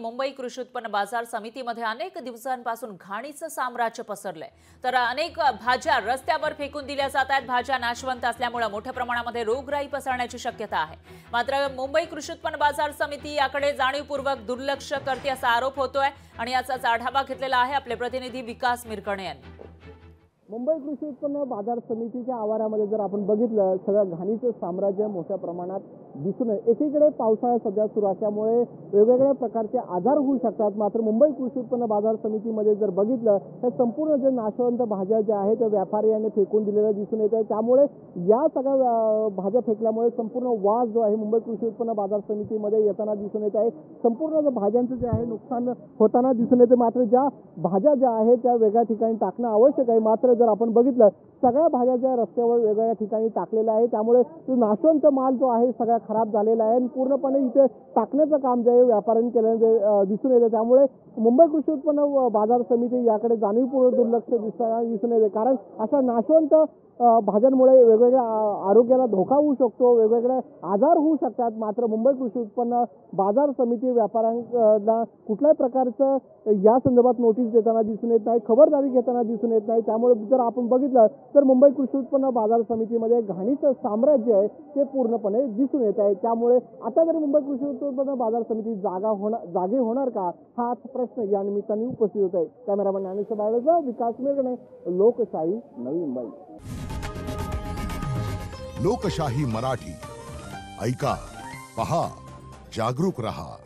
मुंबई कृषी उत्पन्न बाजार समितीमध्ये अनेक दिवसांपासून घाणीचं साम्राज्य पसरलंय। तर अनेक भाज्या रस्त्यावर फेकून दिल्या जात आहेत। भाज्या नाशवंत असल्यामुळे मोठ्या प्रमाणामध्ये रोगराई पसरण्याची शक्यता आहे। मात्र मुंबई कृषी उत्पन्न बाजार समिती याकडे जाणीवपूर्वक दुर्लक्ष करते असा आरोप होतोय आणि याचाच आढावा घेतलेला आहे आपले प्रतिनिधी विकास मिरकणे यांनी। मुंबई कृषी उत्पन्न बाजार समितीच्या आवारामध्ये जर आपण बघितलं सगळं घाणीचं साम्राज्य मोठ्या प्रमाणात दिसून येतं। एकीकडे पावसाळा सध्या सुरू असल्यामुळे वेगवेगळ्या प्रकारचे आजार होऊ शकतात। मात्र मुंबई कृषी उत्पन्न बाजार समितीमध्ये जर बघितलं तर संपूर्ण जे नाशवंत भाज्या ज्या आहेत त्या व्यापाऱ्यांनी फेकून दिलेल्या दिसून येत आहे। त्यामुळे या सगळ्या भाज्या फेकल्यामुळे संपूर्ण वास जो आहे मुंबई कृषी उत्पन्न बाजार समितीमध्ये येताना दिसून येत आहे। संपूर्ण जे भाज्यांचं जे आहे नुकसान होताना दिसून येते। मात्र ज्या भाज्या ज्या आहेत त्या वेगळ्या ठिकाणी टाकणं आवश्यक आहे। मात्र जर आपण बघितलं सगळ्या भाज्या ज्या रस्त्यावर वेगवेगळ्या ठिकाणी टाकलेल्या आहे त्यामुळे जो नाशवंत माल जो आहे सगळा खराब झालेला आहे आणि पूर्णपणे इथे टाकण्याचं काम जे आहे व्यापाऱ्यांनी केल्याचं दिसून येतं। त्यामुळे मुंबई कृषी उत्पन्न बाजार समिती याकडे जाणीवपूर्वक दुर्लक्ष दिसून येते। कारण अशा नाशवंत भाज्यांमुळे वेगवेगळ्या आरोग्याला धोका होऊ शकतो, वेगवेगळे आजार होऊ शकतात। मात्र मुंबई कृषी उत्पन्न बाजार समिती व्यापाऱ्यांना कुठल्याही प्रकारचं या संदर्भात नोटीस देताना दिसून येत नाही, खबरदारी घेताना दिसून येत नाही। त्यामुळे जर आपण बघितलं तर मुंबई कृषी उत्पन्न बाजार समितीमध्ये घाणीचं साम्राज्य आहे ते पूर्णपणे दिसून येत आहे। त्यामुळे आता जर मुंबई कृषी उत्पन्न बाजार समिती जागे होणार का हाच प्रश्न या निमित्ताने उपस्थित होत आहे। कॅमेरामन ज्ञानेश्वर बाळगाव, विकास मिरकणे, लोकशाही नवी मुंबई। लोकशाही मराठी ऐका, पहा, जागरूक रहा।